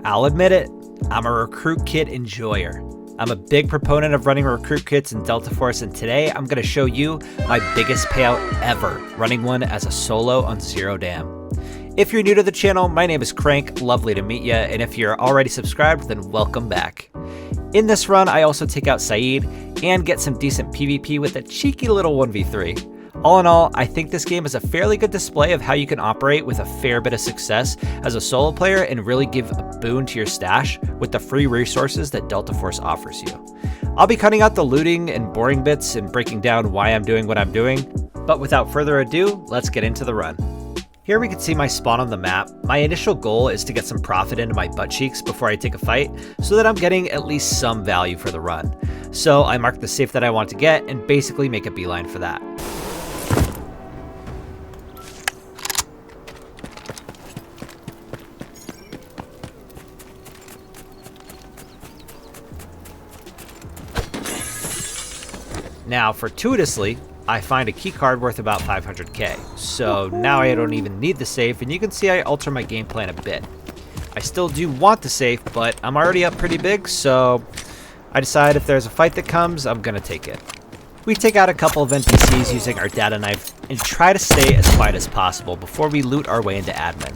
I'll admit it, I'm a recruit kit enjoyer. I'm a big proponent of running recruit kits in Delta Force, and today I'm going to show you my biggest payout ever running one as a solo on Zero Dam. If you're new to the channel, my name is Crank, lovely to meet you, and if you're already subscribed, then welcome back. In this run, I also take out Saeed and get some decent PvP with a cheeky little 1v3. All in all, I think this game is a fairly good display of how you can operate with a fair bit of success as a solo player and really give a boon to your stash with the free resources that Delta Force offers you. I'll be cutting out the looting and boring bits and breaking down why I'm doing what I'm doing, but without further ado, let's get into the run. Here we can see my spawn on the map. My initial goal is to get some profit into my butt cheeks before I take a fight so that I'm getting at least some value for the run. So I mark the safe that I want to get and basically make a beeline for that. Now, fortuitously, I find a key card worth about 500k, so now I don't even need the safe, and you can see I alter my game plan a bit. I still do want the safe, but I'm already up pretty big, so I decide if there's a fight that comes, I'm gonna take it. We take out a couple of NPCs using our data knife and try to stay as quiet as possible before we loot our way into admin.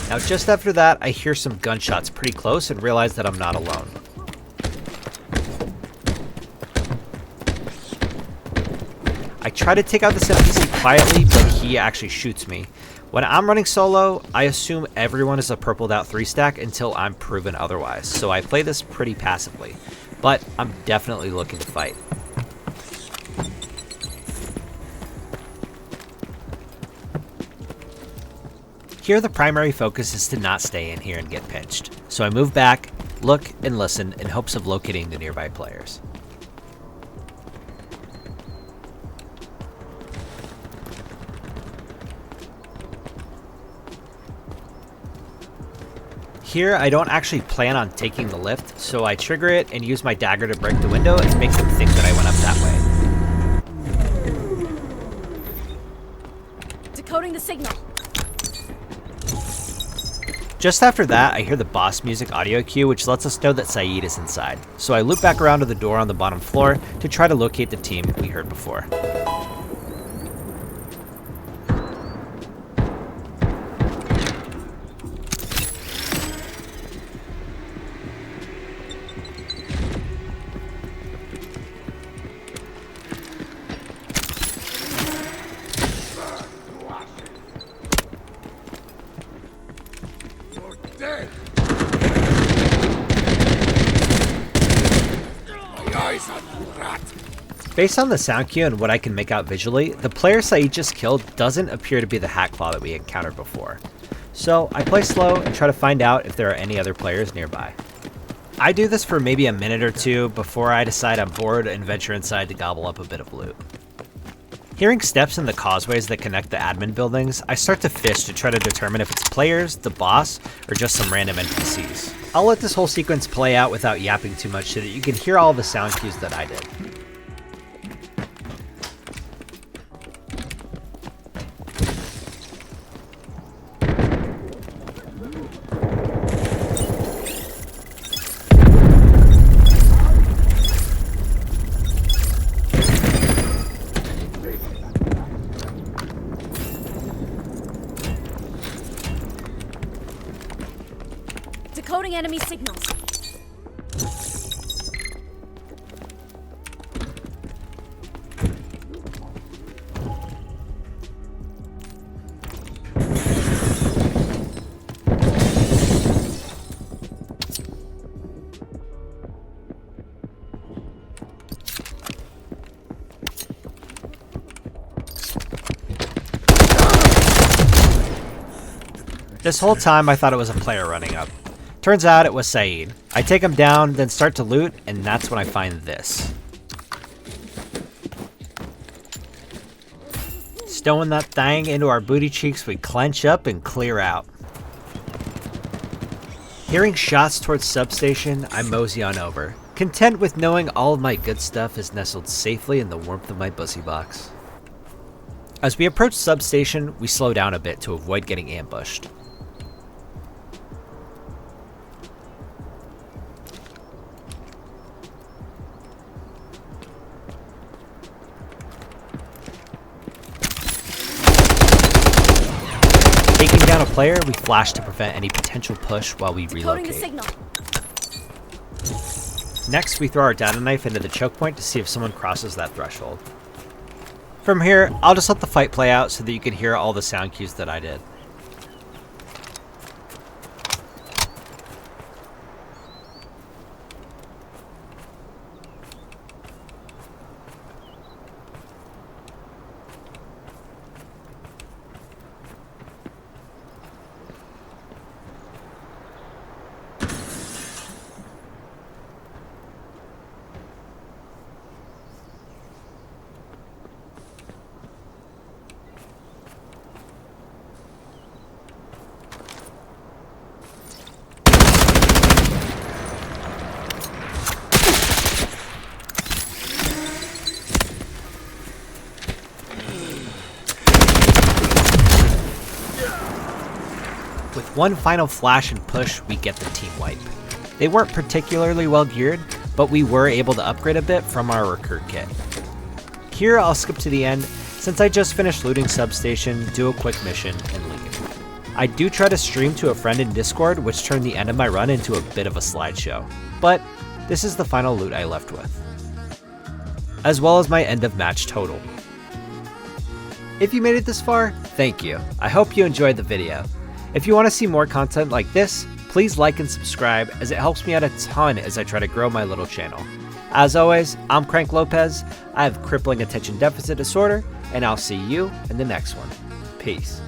Now, just after that, I hear some gunshots pretty close and realize that I'm not alone. I try to take out this NPC quietly, but he actually shoots me. When I'm running solo, I assume everyone is a purpled out 3-stack until I'm proven otherwise, so I play this pretty passively, but I'm definitely looking to fight. Here the primary focus is to not stay in here and get pinched, so I move back, look, and listen in hopes of locating the nearby players. Here, I don't actually plan on taking the lift, so I trigger it and use my dagger to break the window and make them think that I went up that way. Decoding the signal. Just after that, I hear the boss music audio cue, which lets us know that Saeed is inside. So I loop back around to the door on the bottom floor to try to locate the team we heard before. Based on the sound cue and what I can make out visually, the player Saeed just killed doesn't appear to be the Hat Claw that we encountered before. So I play slow and try to find out if there are any other players nearby. I do this for maybe a minute or two before I decide I'm bored and venture inside to gobble up a bit of loot. Hearing steps in the causeways that connect the admin buildings, I start to fish to try to determine if it's players, the boss, or just some random NPCs. I'll let this whole sequence play out without yapping too much so that you can hear all the sound cues that I did. Decoding enemy signals. This whole time I thought it was a player running up. Turns out it was Saeed. I take him down, then start to loot, and that's when I find this. Stowing that thing into our booty cheeks, we clench up and clear out. Hearing shots towards Substation, I mosey on over, content with knowing all of my good stuff is nestled safely in the warmth of my pussy box. As we approach Substation, we slow down a bit to avoid getting ambushed. down a player, we flash to prevent any potential push while we Decoding the relocate. signal. Next, we throw our data knife into the choke point to see if someone crosses that threshold. From here, I'll just let the fight play out so that you can hear all the sound cues that I did. With one final flash and push, we get the team wipe. They weren't particularly well geared, but we were able to upgrade a bit from our recruit kit. Here I'll skip to the end, since I just finished looting Substation, do a quick mission, and leave. I do try to stream to a friend in Discord, which turned the end of my run into a bit of a slideshow, but this is the final loot I left with, as well as my end of match total. If you made it this far, thank you. I hope you enjoyed the video. If you want to see more content like this, please like and subscribe, as it helps me out a ton as I try to grow my little channel. As always, I'm Crank Lopez, I have crippling attention deficit disorder, and I'll see you in the next one. Peace.